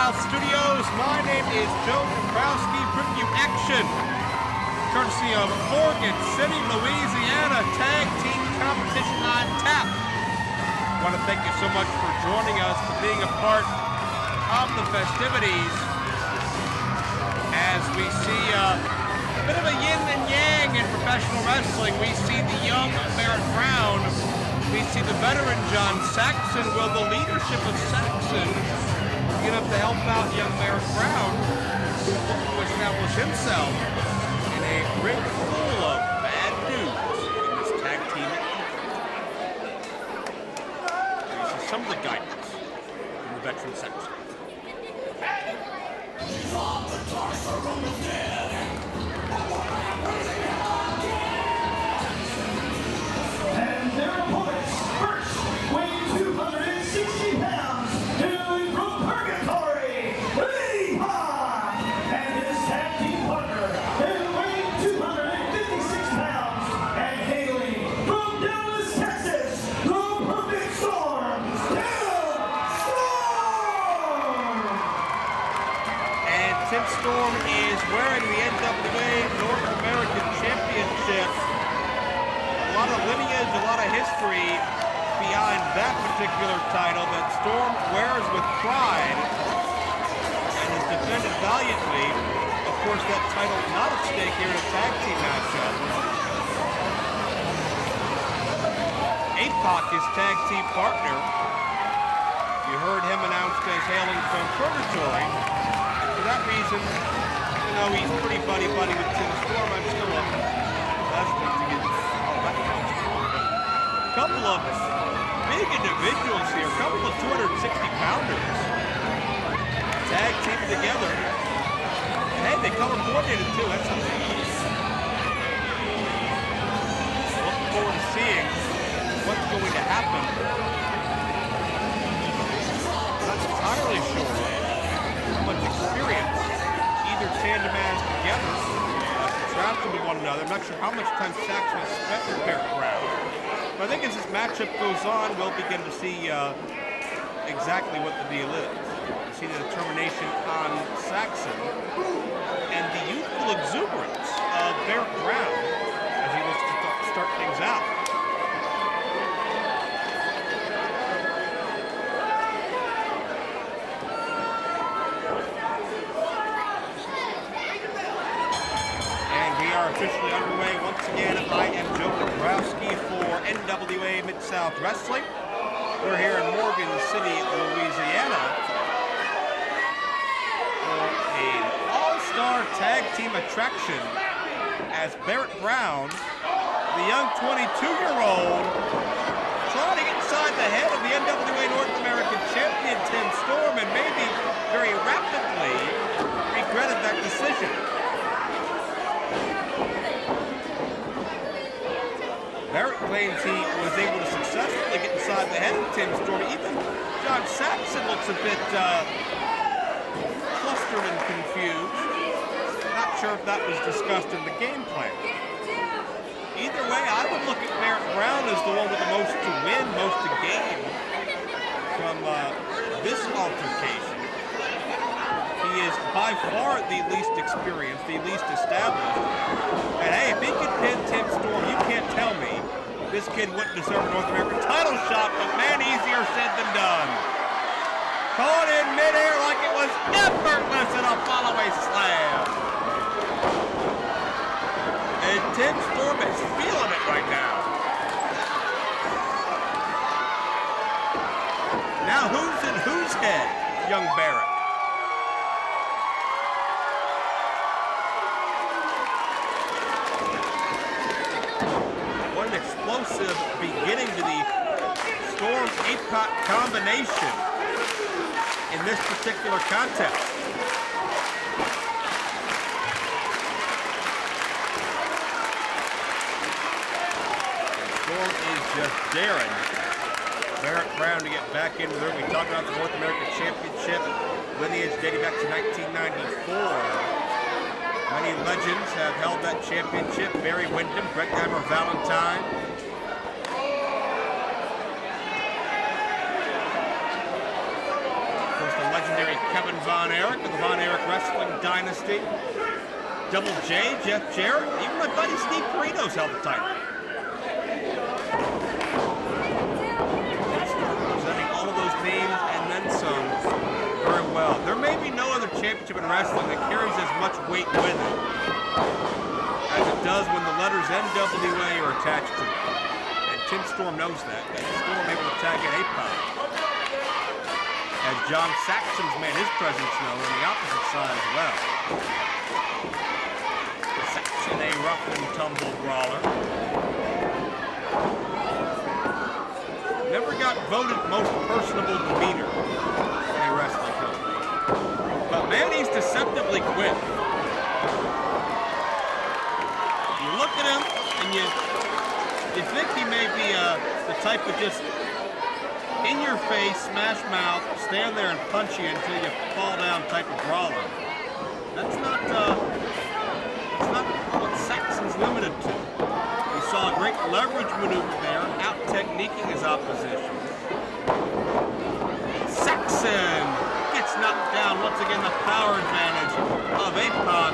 Mid-South Studios. My name is Joe Dombrowski, bringing you action courtesy of Morgan City, Louisiana Tag Team Competition on Tap. I want to thank you so much for joining us, for being a part of the festivities as we see a bit of a yin and yang in professional wrestling. We see the young Barrett Brown. We see the veteran John Saxon. Will the leadership of Saxon get up to help out young Barrett Brown, who establish himself in a ring full of bad dudes in this tag team? This is some of the guidance from the veteran Saxon. And their opponents, first, weighing 260 pounds, hailing from Purgatory, Apoc, and his tag team partner, weighing 256 pounds, and hailing from Dallas, Texas, the Perfect Storm, And Tim Storm is wearing the NWA North American Championship. A lot of lineage, a lot of history behind that particular title that Storm wears with pride and has defended valiantly. Of course, that title not at stake here in a tag team matchup. Apoc, his tag team partner. You heard him announced as hailing from Purgatory. And for that reason, even though he's pretty buddy-buddy with Tim Storm, I'm still a wrestling to get all that counts. A couple of big individuals here, a couple of 260-pounders. Tag team together. And hey, they color coordinated too, that's something. Looking forward to seeing what's going to happen. Not entirely sure how much experience either tandem has together, contrasted with one another. I'm not sure how much time Saxon has spent with Barrett Brown. But I think as this matchup goes on, we'll begin to see exactly what the deal is. You see the determination on Saxon and the youthful exuberance of Barrett Brown as he looks to start things out. Officially underway once again. I am Joe Dombrowski for NWA Mid-South Wrestling. We're here in Morgan City, Louisiana for an all-star tag team attraction as Barrett Brown, the young 22-year-old, trying to get inside the head of the NWA North American champion Tim Storm, and maybe very rapidly regretted that decision. Barrett claims he was able to successfully get inside the head of Tim Storm. Even John Saxon looks a bit flustered and confused. Not sure if that was discussed in the game plan. Either way, I would look at Barrett Brown as the one with the most to win, most to gain from this altercation. He is by far the least experienced, the least established. And hey, if he could pin Tim Storm, you can't tell me this kid wouldn't deserve a North American title shot, but man, easier said than done. Caught in midair like it was effortless in a follow-away slam. And Tim Storm is feeling it right now. Now who's in whose head, young Barrett? Explosive beginning to the Storm-Apoc combination in this particular contest. Storm is just daring Barrett Brown to get back into the ring. We talked about the North American Championship lineage dating back to 1994. Many legends have held that championship. Barry Windham, Greg Hammer Valentine. Of course, the legend legendary Kevin Von Erich of the Von Erich Wrestling Dynasty. Double J, Jeff Jarrett, even my buddy Steve Carino's held the title. Presenting all of those names and then some very well. There may be no other championship in wrestling that carries as much weight with it as it does when the letters NWA are attached to it. And Tim Storm knows that. And Storm able to tag in Apoc. As John Saxon's made his presence known on the opposite side as well. Saxon, a rough and tumble brawler. Never got voted most personable demeanor in a wrestling company. But man, he's deceptively quick. You look at him and you think he may be the type of just in your face, smash mouth, stand there and punch you until you fall down type of brawler. That's not what Saxon's limited to. We saw a great leverage maneuver there, out-techniquing his opposition. Saxon gets knocked down. Once again, the power advantage of Apoc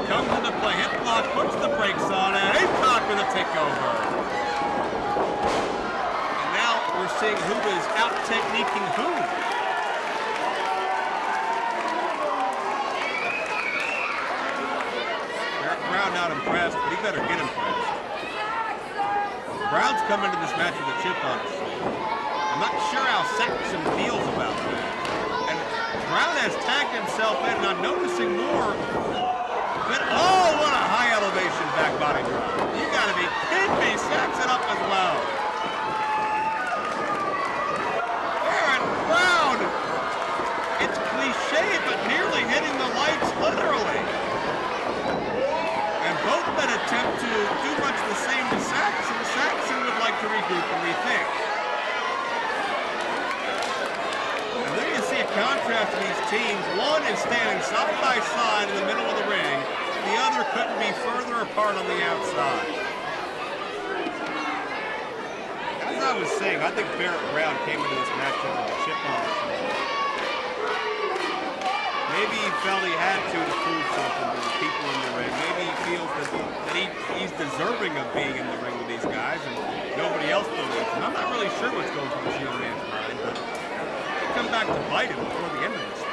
comes into play. Hip block, puts the brakes on, and Apoc with a takeover. And now we're seeing who is out-techniquing who. Brown not impressed, but he better get impressed. Brown's come into this match with a chip on his shoulder. I'm not sure how Saxon feels about that. And Brown has tagged himself in, and I'm noticing more. But oh, what a high elevation back body drop. You gotta be kidding me, Saxon up as well. Barrett Brown. It's cliche, but nearly hitting the lights literally. Both men attempt to do much the same to Saxon. Saxon would like to regroup and rethink. And there you see a contrast of these teams. One is standing side by side in the middle of the ring. The other couldn't be further apart on the outside. As I was saying, I think Barrett Brown came into this matchup with a chip on his shoulder. Maybe he felt he had to prove something to the people in the ring. Maybe he feels that he's deserving of being in the ring with these guys and nobody else believes. And I'm not really sure what's going through this young man's mind, but he'll come back to bite him before the end of this.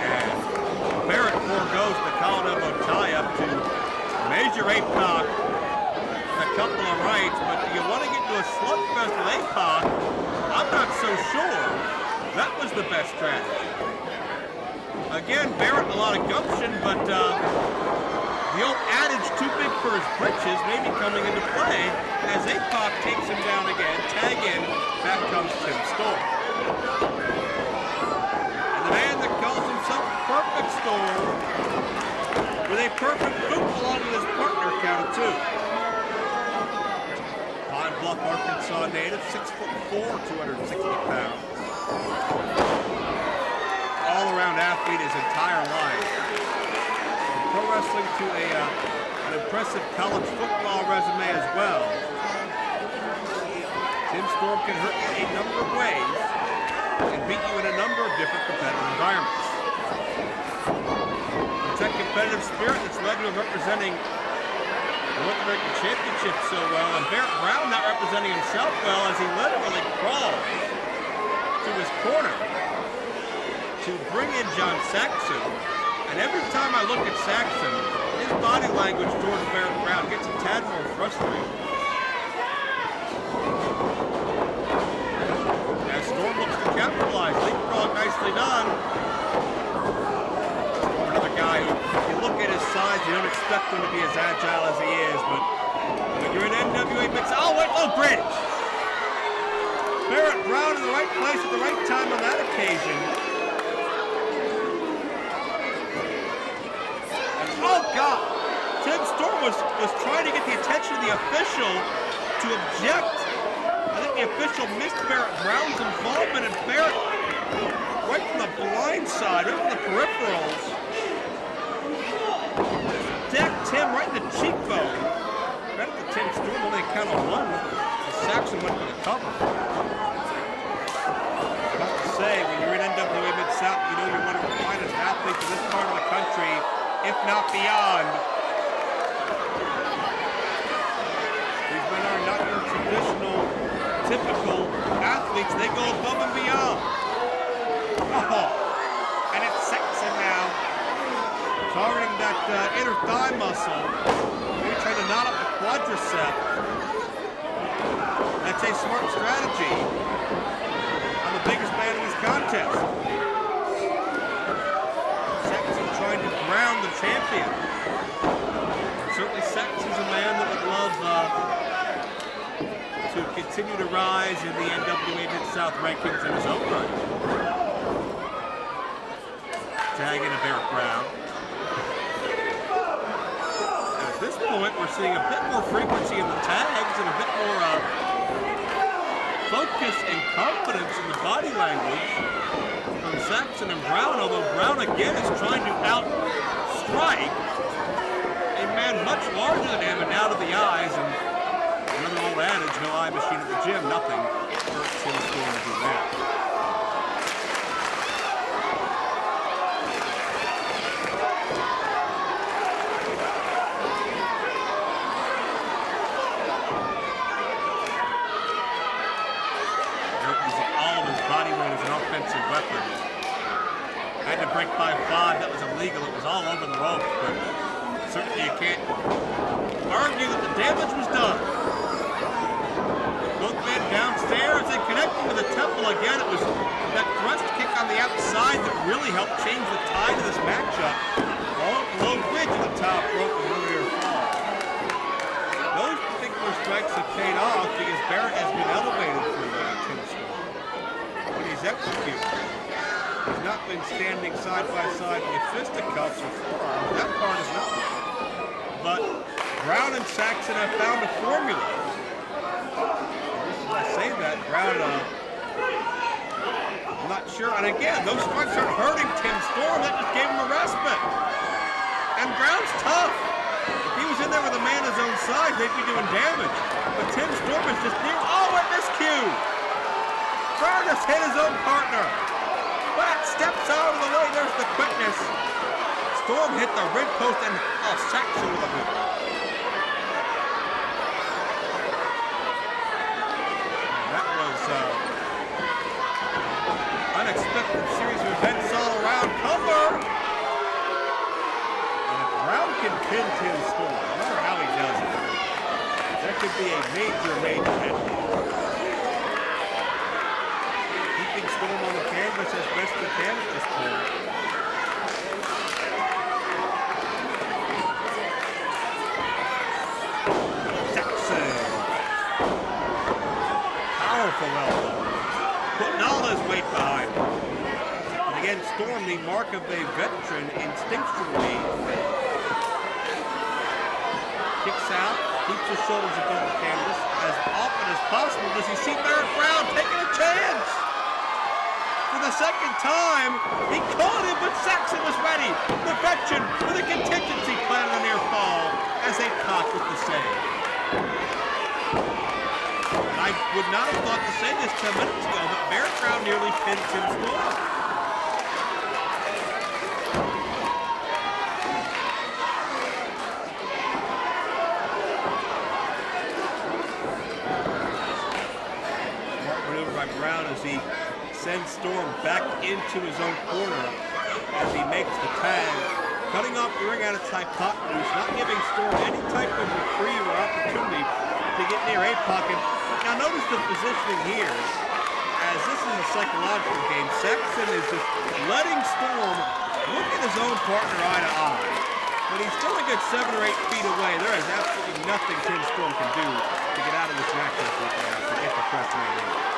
And Barrett foregoes the collar elbow tie-up to Major Apoc, a couple of rights, but do you want to get to a slugfest with Apoc? I'm not so sure. That was the best strategy. Again, Barrett a lot of gumption, but the old adage, too big for his britches, may be coming into play as Apoc takes him down again. Tag in, back comes Tim Storm. And the man that calls himself Perfect Storm, with a perfect boot along with his partner, count of two. Pine Bluff, Arkansas native, 6'4", 260 pounds. All-around athlete his entire life. From pro wrestling to an impressive college football resume as well. Tim Storm can hurt you a number of ways and beat you in a number of different competitive environments. That competitive spirit that's led to him representing the North American Championship so well, and Barrett Brown not representing himself well as he literally crawls to his corner to bring in John Saxon. And every time I look at Saxon, his body language towards Barrett Brown gets a tad more frustrating. As Storm looks to capitalize, leapfrog nicely done. Guy who, you look at his size, you don't expect him to be as agile as he is, but when you're in NWA mix, oh wait, oh bridge! Barrett Brown in the right place at the right time on that occasion. And oh God! Tim Storm was trying to get the attention of the official to object. I think the official missed Barrett Brown's involvement, and Barrett, right from the blind side, right from the peripherals, decked Tim right in the cheekbone. Credit to Tim Storm, only a count of one. Saxon went for the cover. I have to say, when you're in NWA Mid-South, you know you're one of the finest athletes in this part of the country, if not beyond. These men are not your traditional, typical athletes. They go above and beyond. Oh, and it's Saxon now. Targeting that inner thigh muscle. Maybe trying to knot up the quadricep. That's a smart strategy on the biggest man in this contest. Saxon trying to ground the champion. Certainly Saxon's a man that would love to continue to rise in the NWA Mid-South rankings in his own right. Tag in a Barrett Brown. And at this point, we're seeing a bit more frequency in the tags and a bit more focus and confidence in the body language from Saxon and Brown, although Brown again is trying to outstrike a man much larger than him and out of the eyes. And another old adage, no eye machine at the gym, nothing hurts him scoring to do that. Offensive weapon. Had to break by 5. That was illegal. It was all over the ropes, but certainly you can't argue that the damage was done. Both men downstairs. They connected to the temple again. It was that thrust kick on the outside that really helped change the tide of this matchup. Low bridge at the top rope and earlier fall. Those particular strikes have paid off because Barrett has been elevated for Tim Storm. He's executed. He's not been standing side by side with fisticuffs or forearms. That part is not. But Brown and Saxon have found a formula. I say that, Brown, I'm not sure. And again, those strikes aren't hurting Tim Storm. That just gave him a respite. And Brown's tough. If he was in there with a man his own size, they'd be doing damage. But Tim Storm is just near. Oh, and miscue. Brown just hit his own partner. Back steps out of the way. There's the quickness. Storm hit the ring post and Saxon with a boot. That was unexpected series of events all around. Cover. And if Brown can pin Tim Storm, no matter how he does it, that could be a major hit. Storm on the canvas as best he can at this point. Saxon. Powerful elbow. Putting all his weight behind him. And again, Storm, the mark of a veteran, instinctually kicks out, keeps his shoulders above the canvas as often as possible. Does he see Barrett Brown taking a chance? For the second time, he caught him, but Saxon was ready. The veteran with a contingency plan on the near fall as Apoc with the save. I would not have thought to say this 10 minutes ago, but Barrett Brown nearly pinned Tim Storm. Smart maneuver by Brown as he sends Storm back into his own corner as he makes the tag, cutting off the ring at its hypotenuse, not giving Storm any type of reprieve or opportunity to get near Apoc. Now notice the positioning here, as this is a psychological game. Saxon is just letting Storm look at his own partner eye to eye. But he's still a good 7 or 8 feet away. There is absolutely nothing Tim Storm can do to get out of this matchup right now to get the press rate in.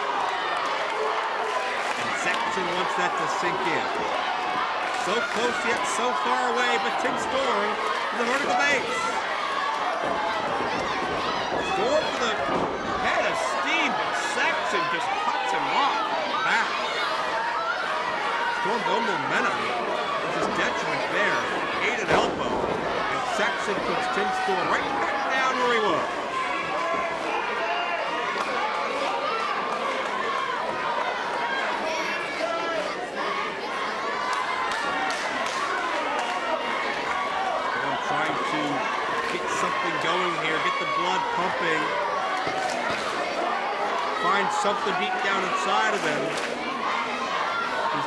Saxon wants that to sink in. So close yet so far away, but Tim Storm to the vertical base. Storm for the head of steam, but Saxon just cuts him off back. Storm no momentum. There's his detriment there. Ate an elbow. And Saxon puts Tim Storm right back down where he was. Storm trying to get something going here, get the blood pumping, find something deep down inside of him.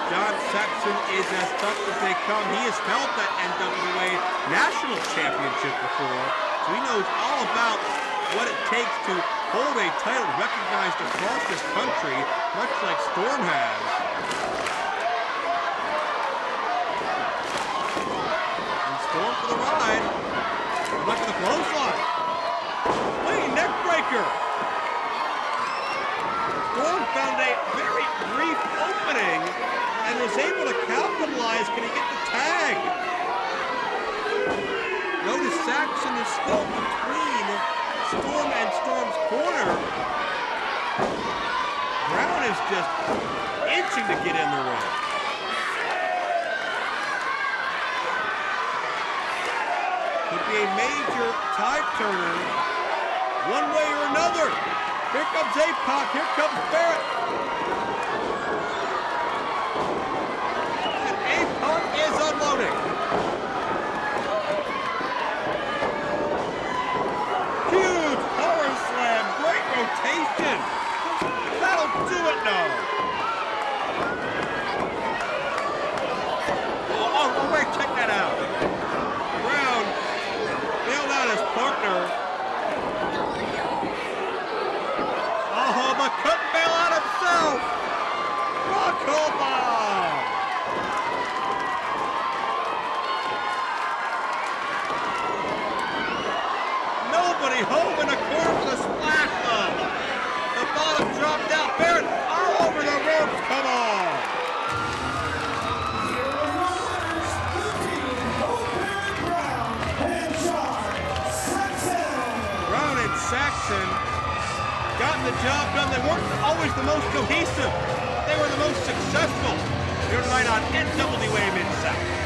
John Saxon is as tough as they come. He has held that NWA National Championship before, so he knows all about what it takes to hold a title recognized across this country, much like Storm has. And Storm for the ride. Look at the clothesline. Wait, neck breaker. Storm found a very brief opening and was able to capitalize. Can he get the tag? Notice Saxon is still between Storm and Storm's corner. Brown is just itching to get in the ring. Could be a major tide turner one way or another. Here comes Apoc, here comes Barrett. And Apoc is unloading. Huge power slam, great rotation. That'll do it now. Oh, wait, check that out. Brown bailed out his partner. Oh, but couldn't bail out himself. Rockhold bomb. Nobody home in the corner for the splash though. The bottom dropped out. Barrett all over the ropes. Come on. Brown and Saxon gotten the job done. They weren't always the most cohesive. They were the most successful here tonight on NWA Mid-South.